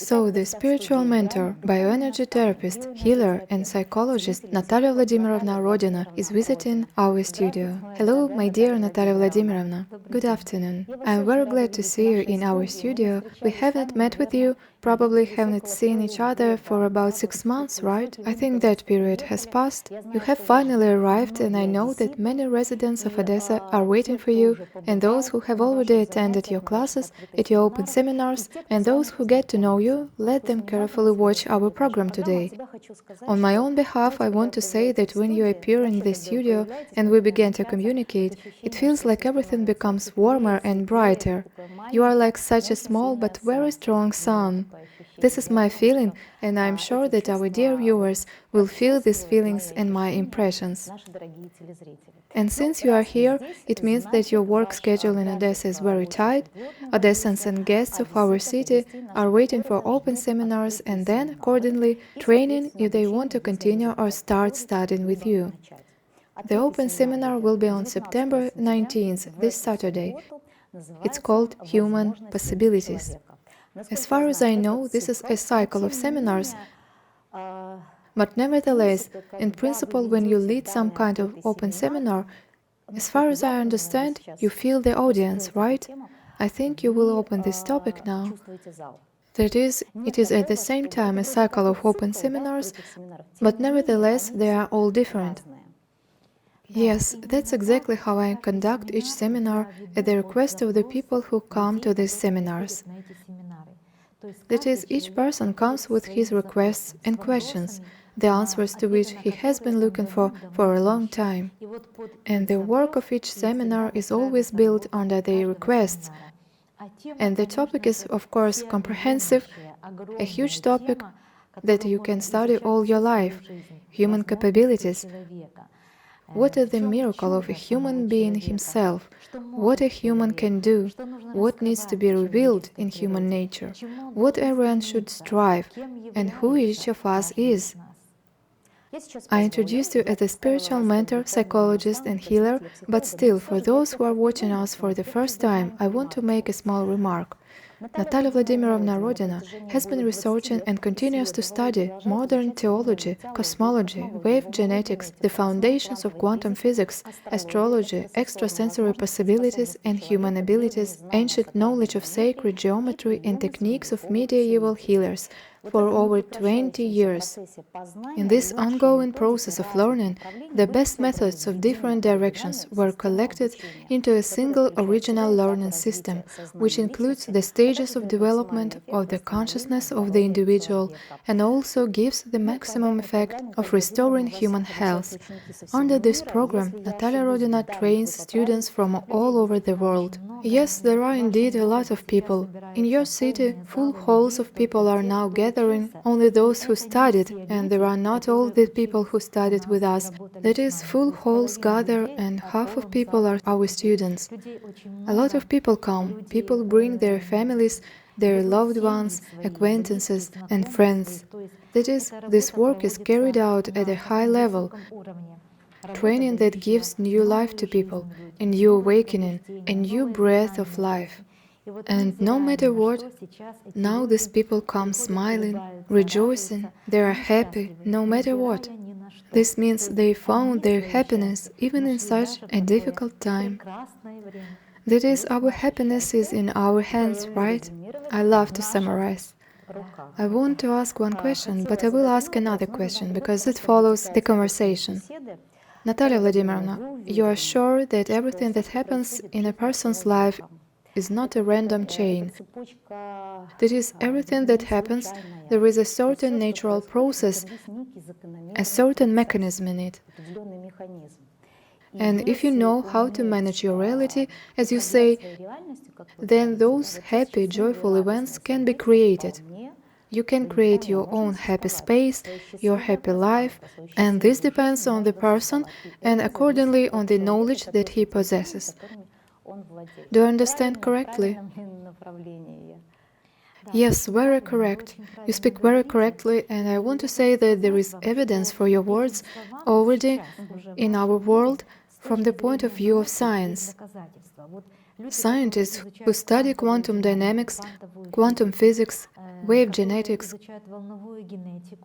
So, the spiritual mentor, bioenergy therapist, healer, and psychologist Natalia Vladimirovna Rodina is visiting our studio. Hello, my dear Natalia Vladimirovna. Good afternoon. I am very glad to see you in our studio. We haven't met with you, probably haven't seen each other for about 6 months, right? I think that period has passed. You have finally arrived, and I know that many residents of Odessa are waiting for you, and those who have already attended your classes, at your open seminars, and those who get to know you, let them carefully watch our program today. On my own behalf, I want to say that when you appear in the studio and we begin to communicate, it feels like everything becomes warmer and brighter. You are like such a small but very strong sun. This is my feeling, and I am sure that our dear viewers will feel these feelings and my impressions. And since you are here, it means that your work schedule in Odessa is very tight. Odessans and guests of our city are waiting for open seminars and then, accordingly, training if they want to continue or start studying with you. The open seminar will be on September 19th, this Saturday. It's called Human Possibilities. As far as I know, this is a cycle of seminars, but nevertheless, in principle, when you lead some kind of open seminar, as far as I understand, you feel the audience, right? I think you will open this topic now. That is, it is at the same time a cycle of open seminars, but nevertheless, they are all different. Yes, that's exactly how I conduct each seminar at the request of the people who come to these seminars. That is, each person comes with his requests and questions, the answers to which he has been looking for a long time. And the work of each seminar is always built under their requests. And the topic is, of course, comprehensive, a huge topic that you can study all your life, human capabilities. What is the miracle of a human being himself? What a human can do? What needs to be revealed in human nature? What everyone should strive? And who each of us is? I introduced you as a spiritual mentor, psychologist and healer, but still, for those who are watching us for the first time, I want to make a small remark. Natalia Vladimirovna Rodina has been researching and continues to study modern theology, cosmology, wave genetics, the foundations of quantum physics, astrology, extrasensory possibilities and human abilities, ancient knowledge of sacred geometry and techniques of medieval healers for over 20 years. In this ongoing process of learning, the best methods of different directions were collected into a single original learning system, which includes the stages of development of the consciousness of the individual and also gives the maximum effect of restoring human health. Under this program, Natalia Rodina trains students from all over the world. Yes, there are indeed a lot of people. In your city, full halls of people are now gathering, only those who studied, and there are not all the people who studied with us. That is, full halls gather and half of people are our students. A lot of people come. People bring their families, their loved ones, acquaintances and friends. That is, this work is carried out at a high level. Training that gives new life to people, a new awakening, a new breath of life. And no matter what, now these people come smiling, rejoicing, they are happy, no matter what. This means they found their happiness even in such a difficult time. That is, our happiness is in our hands, right? I love to summarize. I want to ask one question, but I will ask another question because it follows the conversation. Natalia Vladimirovna, you are sure that everything that happens in a person's life is not a random chain. That is, everything that happens, there is a certain natural process, a certain mechanism in it. And if you know how to manage your reality, as you say, then those happy, joyful events can be created. You can create your own happy space, your happy life, and this depends on the person and accordingly on the knowledge that he possesses. Do I understand correctly? Yes, very correct. You speak very correctly, and I want to say that there is evidence for your words already in our world from the point of view of science. Scientists who study quantum dynamics, quantum physics, Wave genetics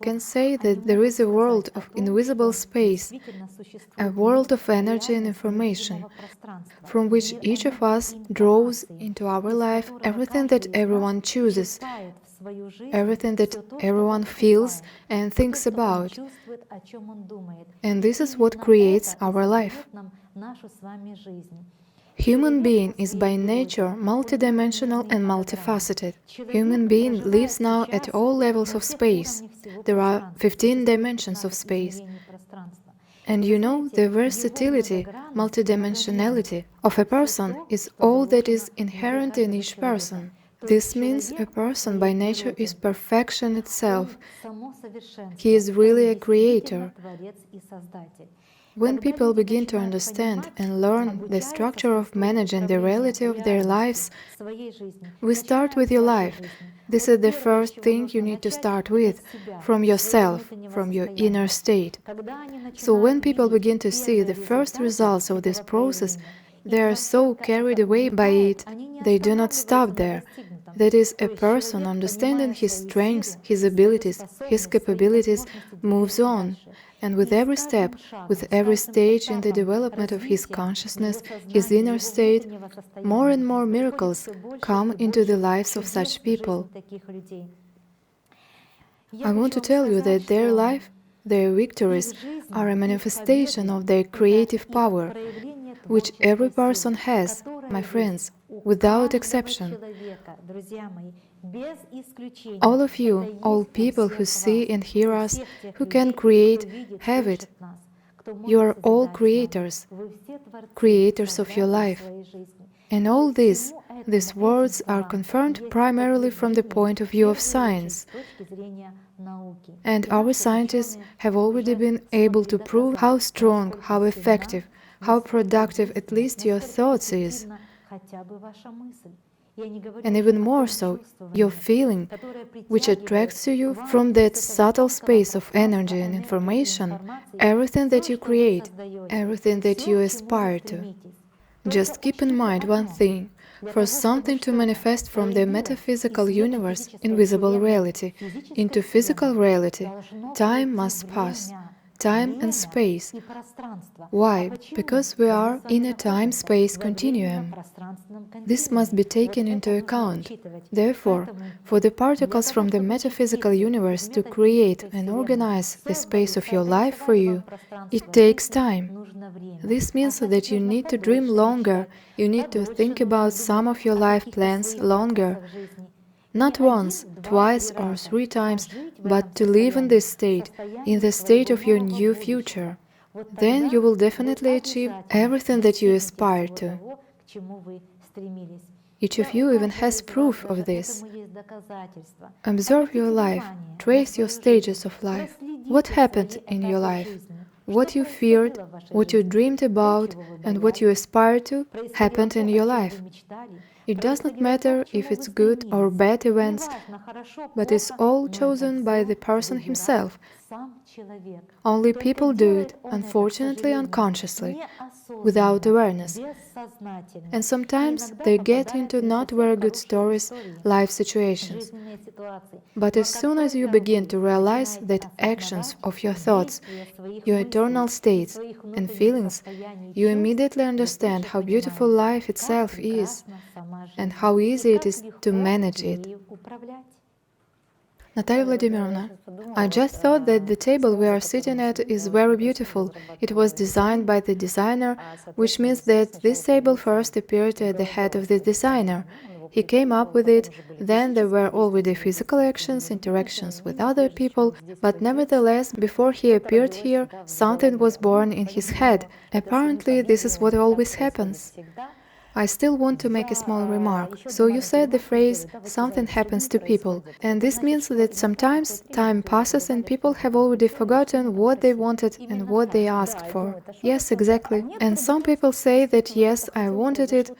can say that there is a world of invisible space, a world of energy and information, from which each of us draws into our life everything that everyone chooses, everything that everyone feels and thinks about. And this is what creates our life. Human being is by nature multidimensional and multifaceted. Human being lives now at all levels of space. There are 15 dimensions of space. And you know, the versatility, multidimensionality of a person is all that is inherent in each person. This means a person by nature is perfection itself. He is really a creator. When people begin to understand and learn the structure of managing the reality of their lives, we start with your life. This is the first thing you need to start with, from yourself, from your inner state. So when people begin to see the first results of this process, they are so carried away by it, they do not stop there. That is, a person understanding his strengths, his abilities, his capabilities moves on. And with every step, with every stage in the development of his consciousness, his inner state, more and more miracles come into the lives of such people. I want to tell you that their life, their victories, are a manifestation of their creative power, which every person has, my friends, without exception. All of you, all people who see and hear us, who can create, have it. You are all creators, creators of your life. And all these words are confirmed primarily from the point of view of science. And our scientists have already been able to prove how strong, how effective, how productive at least your thoughts is. And even more so, your feeling, which attracts to you from that subtle space of energy and information, everything that you create, everything that you aspire to. Just keep in mind one thing. For something to manifest from the metaphysical universe, invisible reality, into physical reality, time must pass. Time and space. Why? Because we are in a time-space continuum. This must be taken into account. Therefore, for the particles from the metaphysical universe to create and organize the space of your life for you, it takes time. This means that you need to dream longer, you need to think about some of your life plans longer. Not once, twice or 3 times, but to live in this state, in the state of your new future. Then you will definitely achieve everything that you aspire to. Each of you even has proof of this. Observe your life, trace your stages of life. What happened in your life? What you feared, what you dreamed about, and what you aspired to happened in your life. It does not matter if it's good or bad events, but it's all chosen by the person himself. Only people do it, unfortunately unconsciously, without awareness. And sometimes they get into not very good stories, life situations. But as soon as you begin to realize that actions of your thoughts, your eternal states and feelings, you immediately understand how beautiful life itself is and how easy it is to manage it. Natalia Vladimirovna, I just thought that the table we are sitting at is very beautiful. It was designed by the designer, which means that this table first appeared at the head of the designer. He came up with it, then there were already physical actions, interactions with other people, but nevertheless, before he appeared here, something was born in his head. Apparently, this is what always happens. I still want to make a small remark. So you said the phrase, something happens to people. And this means that sometimes time passes and people have already forgotten what they wanted and what they asked for. Yes, exactly. And some people say that yes, I wanted it,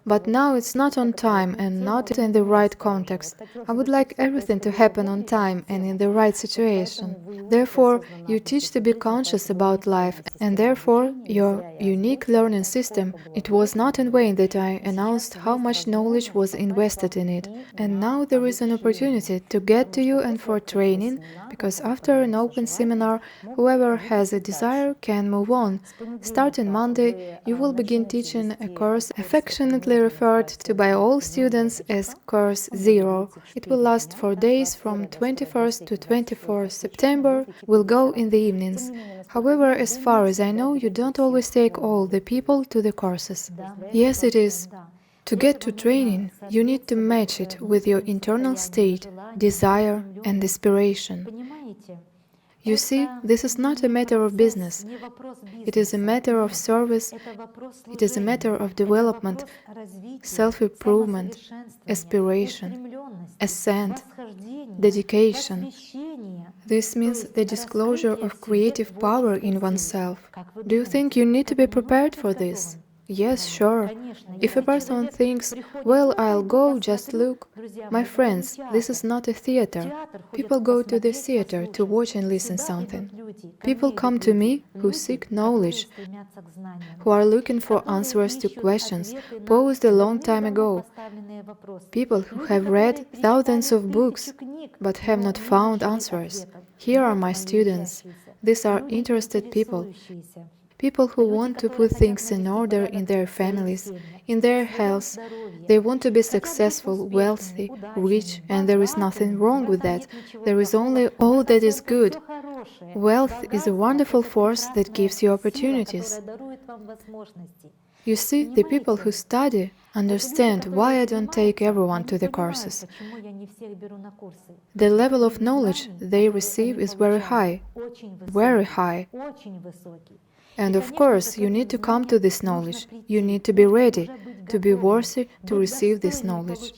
but now it's not on time and not in the right context. I would like everything to happen on time and in the right situation. Therefore, you teach to be conscious about life, and therefore, your unique learning system, it was not in vain that that I announced how much knowledge was invested in it, and now there is an opportunity to get to you and for training, because after an open seminar, whoever has a desire can move on. Starting Monday, you will begin teaching a course affectionately referred to by all students as Course Xero. It will last 4 days from 21st to 24th September, will go in the evenings. However, as far as I know, you don't always take all the people to the courses. Yes, it is. To get to training, you need to match it with your internal state, desire, and aspiration. You see, this is not a matter of business. It is a matter of service, it is a matter of development, self-improvement, aspiration, ascent, dedication. This means the disclosure of creative power in oneself. Do you think you need to be prepared for this? Yes, sure. If a person thinks, well, I'll go, just look. My friends, this is not a theater. People go to the theater to watch and listen something. People come to me who seek knowledge, who are looking for answers to questions posed a long time ago. People who have read thousands of books, but have not found answers. Here are my students. These are interested people. People who want to put things in order in their families, in their health. They want to be successful, wealthy, rich, and there is nothing wrong with that. There is only all that is good. Wealth is a wonderful force that gives you opportunities. You see, the people who study understand why I don't take everyone to the courses. The level of knowledge they receive is very high, very high. And of course, you need to come to this knowledge. You need to be ready, to be worthy to receive this knowledge.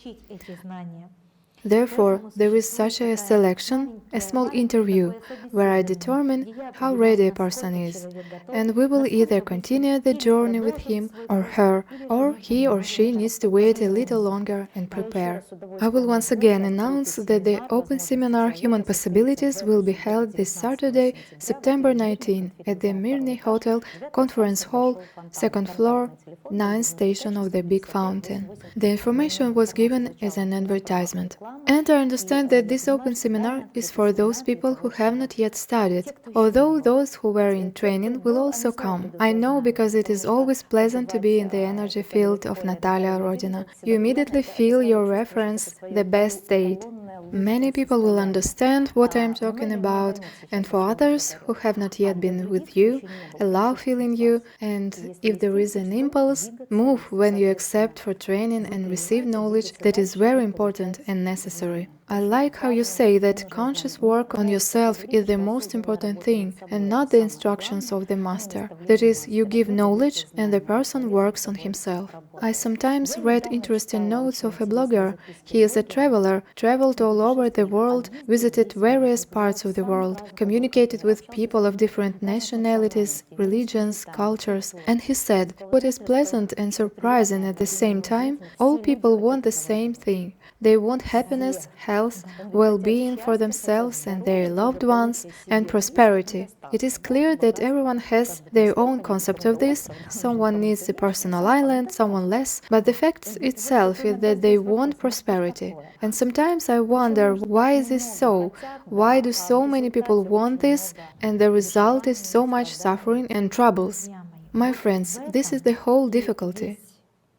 Therefore, there is such a selection, a small interview, where I determine how ready a person is, and we will either continue the journey with him or her, or he or she needs to wait a little longer and prepare. I will once again announce that the Open Seminar Human Possibilities will be held this Saturday, September 19, at the Mirny Hotel, Conference Hall, 2nd floor, 9th station of the Big Fountain. The information was given as an advertisement. And I understand that this open seminar is for those people who have not yet studied, although those who were in training will also come. I know, because it is always pleasant to be in the energy field of Natalia Rodina. You immediately feel your reference, the best state. Many people will understand what I am talking about, and for others who have not yet been with you, allow feeling you, and if there is an impulse, move when you accept for training and receive knowledge that is very important and necessary. I like how you say that conscious work on yourself is the most important thing, and not the instructions of the master. That is, you give knowledge and the person works on himself. I sometimes read interesting notes of a blogger. He is a traveler, traveled all over the world, visited various parts of the world, communicated with people of different nationalities, religions, cultures, and he said, what is pleasant and surprising at the same time, all people want the same thing. They want happiness, health, well-being for themselves and their loved ones, and prosperity. It is clear that everyone has their own concept of this. Someone needs a personal island, someone less, but the fact itself is that they want prosperity. And sometimes I wonder, why is this so? Why do so many people want this, and the result is so much suffering and troubles? My friends, this is the whole difficulty.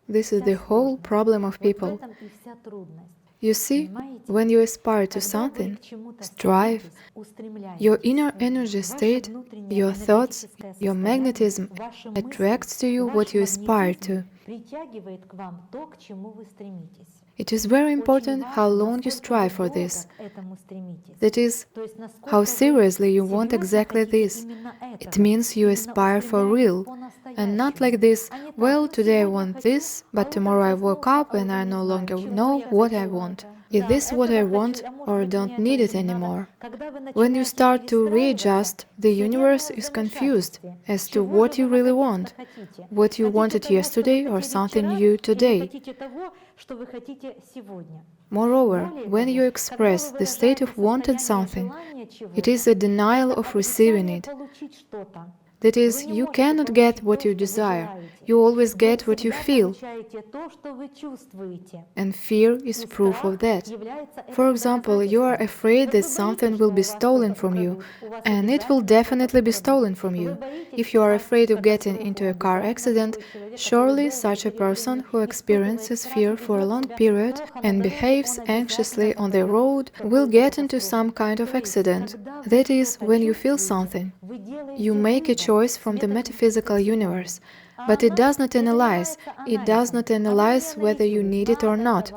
This is the whole problem of people. You see, when you aspire to something, strive, your inner energy state, your thoughts, your magnetism attracts to you what you aspire to. It is very important how long you strive for this. That is, how seriously you want exactly this. It means you aspire for real, and not like this, well, today I want this, but tomorrow I woke up and I no longer know what I want. Is this what I want, or don't need it anymore? When you start to readjust, the universe is confused as to what you really want. What you wanted yesterday or something new today. Moreover, when you express the state of wanting something, it is a denial of receiving it. That is, you cannot get what you desire. You always get what you feel. And fear is proof of that. For example, you are afraid that something will be stolen from you, and it will definitely be stolen from you. If you are afraid of getting into a car accident, surely such a person who experiences fear for a long period and behaves anxiously on the road will get into some kind of accident. That is, when you feel something, you make a choice from the metaphysical universe, but it does not analyze. It does not analyze whether you need it or not.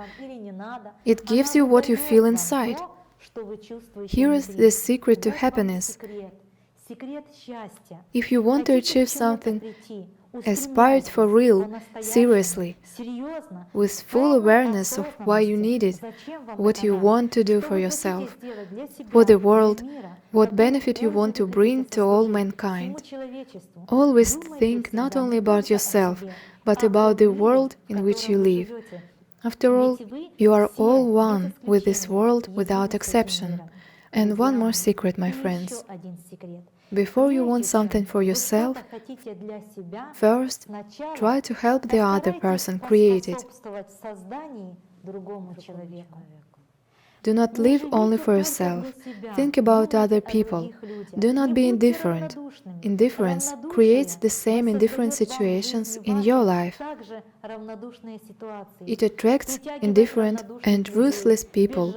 It gives you what you feel inside. Here is the secret to happiness. If you want to achieve something, aspire it for real, seriously, with full awareness of why you need it, what you want to do for yourself, for the world, what benefit you want to bring to all mankind. Always think not only about yourself, but about the world in which you live. After all, you are all one with this world without exception. And one more secret, my friends. Before you want something for yourself, first try to help the other person create it. Do not live only for yourself. Think about other people. Do not be indifferent. Indifference creates the same indifferent situations in your life. It attracts indifferent and ruthless people.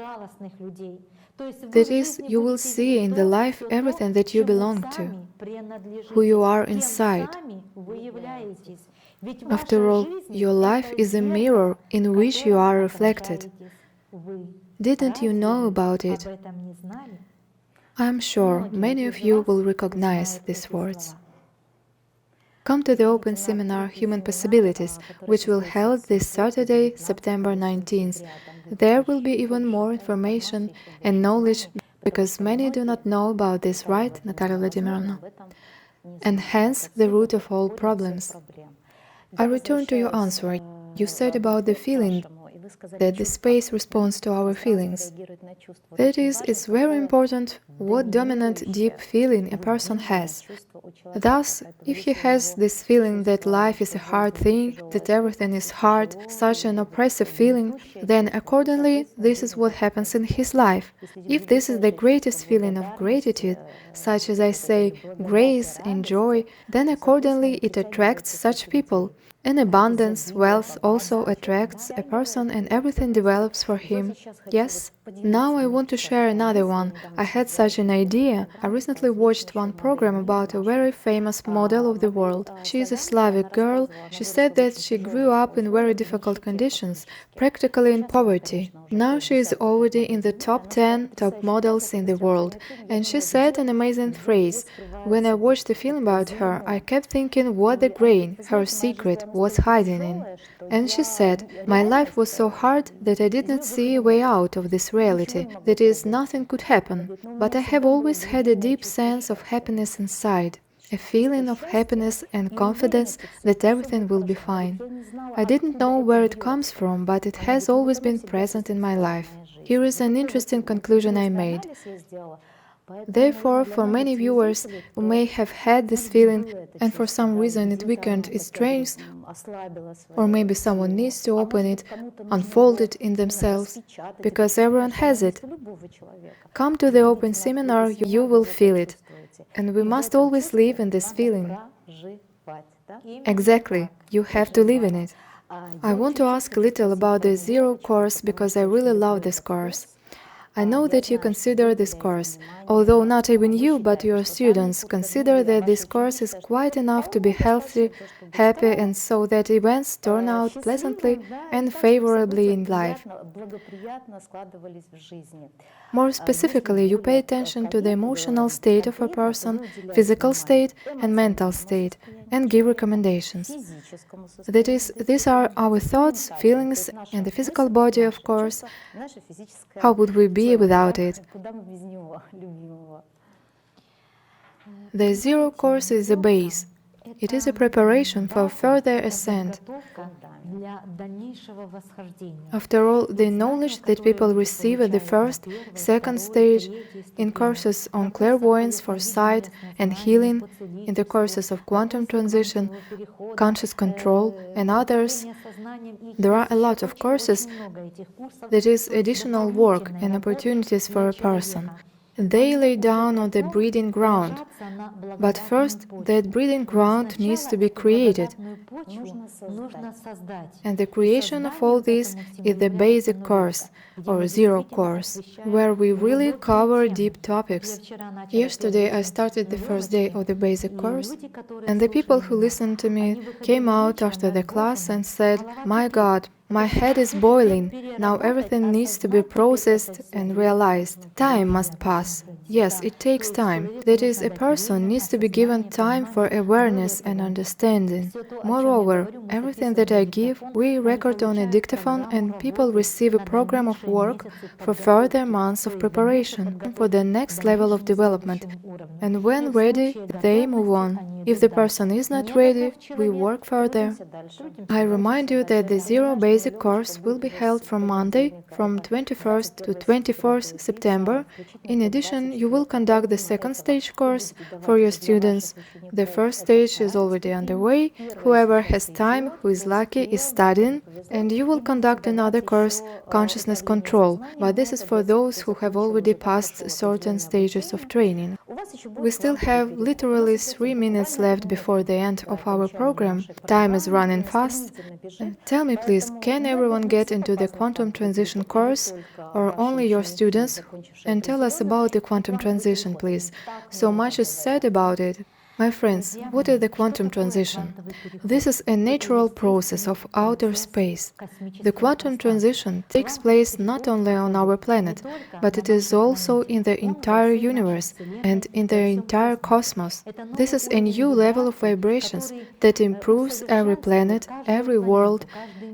That is, you will see in the life everything that you belong to, who you are inside. After all, your life is a mirror in which you are reflected. Didn't you know about it? I am sure many of you will recognize these words. Come to the open seminar Human Possibilities, which will held this Saturday, September 19th. There will be even more information and knowledge because many do not know about this, right, Natalia Vladimirovna? And hence the root of all problems. I return to your answer. You said about the feeling that the space responds to our feelings. That is, it's very important what dominant deep feeling a person has. Thus, if he has this feeling that life is a hard thing, that everything is hard, such an oppressive feeling, then accordingly this is what happens in his life. If this is the greatest feeling of gratitude, such as I say, grace and joy, then accordingly it attracts such people. And abundance, wealth also attracts a person and everything develops for him. Yes? Now I want to share another one. I had such an idea. I recently watched one program about a very famous model of the world. She is a Slavic girl. She said that she grew up in very difficult conditions, practically in poverty. Now she is already in the top 10 top models in the world. And she said an amazing phrase. When I watched the film about her, I kept thinking what the grain, her secret, was hiding in. And she said, my life was so hard that I did not see a way out of this reality, that is, nothing could happen. But I have always had a deep sense of happiness inside, a feeling of happiness and confidence that everything will be fine. I didn't know where it comes from, but it has always been present in my life. Here is an interesting conclusion I made. Therefore, for many viewers who may have had this feeling and for some reason it weakened its strength, or maybe someone needs to open it, unfold it in themselves, because everyone has it. Come to the open seminar, you will feel it. And we must always live in this feeling. Exactly, you have to live in it. I want to ask a little about the Xero Course because I really love this course. I know that you consider this course, although not even you, but your students consider that this course is quite enough to be healthy, happy, and so that events turn out pleasantly and favorably in life. More specifically, you pay attention to the emotional state of a person, physical state and mental state, and give recommendations. That is, these are our thoughts, feelings, and the physical body, of course. How would we be without it? The Xero Course is the base. It is a preparation for further ascent. After all, the knowledge that people receive at the first, second stage, in courses on clairvoyance, foresight, and healing, in the courses of quantum transition, conscious control, and others, there are a lot of courses that is additional work and opportunities for a person. They lay down on the breeding ground. But first, that breeding ground needs to be created. And the creation of all this is the basic course, or Xero Course, where we really cover deep topics. Yesterday I started the first day of the basic course, and the people who listened to me came out after the class and said, "My God, my head is boiling. Now everything needs to be processed and realized. Time must pass." Yes, it takes time. That is, a person needs to be given time for awareness and understanding. Moreover, everything that I give, we record on a dictaphone and people receive a program of work for further months of preparation for the next level of development. And when ready, they move on. If the person is not ready, we work further. I remind you that the Xero Basic course will be held from Monday, from 21st to 24th September. In addition, you will conduct the second stage course for your students. The first stage is already underway. Whoever has time, who is lucky, is studying. And you will conduct another course, Consciousness Control, but this is for those who have already passed certain stages of training. We still have literally 3 minutes left before the end of our program. Time is running fast. Tell me please, can everyone get into the quantum transition course or only your students? And tell us about the quantum transition, please. So much is said about it. My friends, what is the quantum transition? This is a natural process of outer space. The quantum transition takes place not only on our planet, but it is also in the entire universe and in the entire cosmos. This is a new level of vibrations that improves every planet, every world,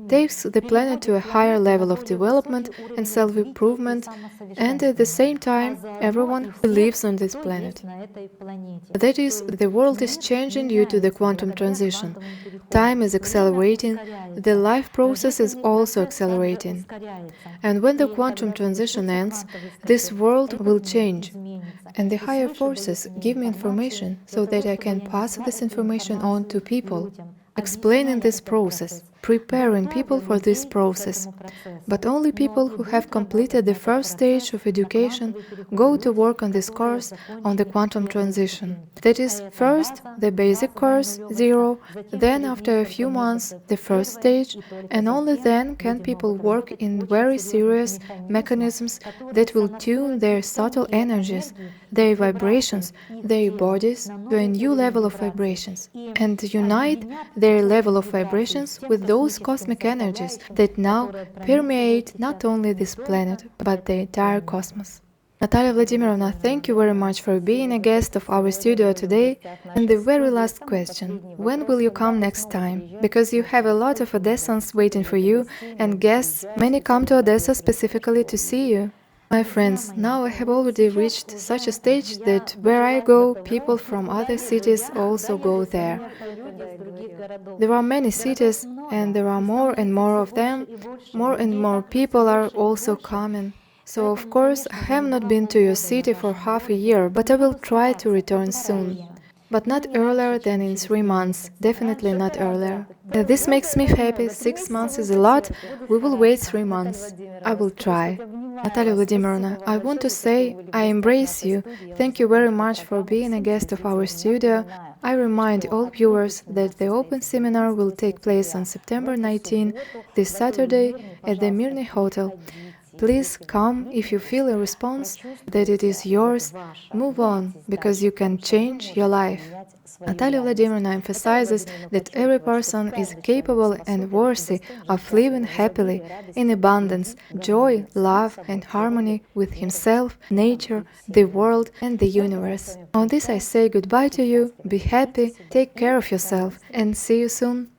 takes the planet to a higher level of development and self-improvement, and at the same time, everyone who lives on this planet. That is, the world is changing due to the quantum transition. Time is accelerating, the life process is also accelerating. And when the quantum transition ends, this world will change. And the higher forces give me information so that I can pass this information on to people, explaining this process, preparing people for this process. But only people who have completed the first stage of education go to work on this course on the quantum transition. That is, first the basic course, Xero, then after a few months the first stage, and only then can people work in very serious mechanisms that will tune their subtle energies, their vibrations, their bodies to a new level of vibrations, and unite their level of vibrations with those cosmic energies that now permeate not only this planet, but the entire cosmos. Natalia Vladimirovna, thank you very much for being a guest of our studio today. And the very last question, when will you come next time? Because you have a lot of Odessans waiting for you, and guests, many come to Odessa specifically to see you. My friends, now I have already reached such a stage that where I go, people from other cities also go there. There are many cities, and there are more and more of them. More and more people are also coming. So, of course, I have not been to your city for half a year, but I will try to return soon. But not earlier than in 3 months, definitely not earlier. This makes me happy. 6 months is a lot. We will wait 3 months. I will try. Natalia Vladimirovna, I want to say I embrace you. Thank you very much for being a guest of our studio. I remind all viewers that the open seminar will take place on September 19, this Saturday, at the Mirny Hotel. Please come if you feel a response that it is yours. Move on, because you can change your life. Natalia Vladimirovna emphasizes that every person is capable and worthy of living happily, in abundance, joy, love and harmony with himself, nature, the world and the universe. On this I say goodbye to you, be happy, take care of yourself, and see you soon.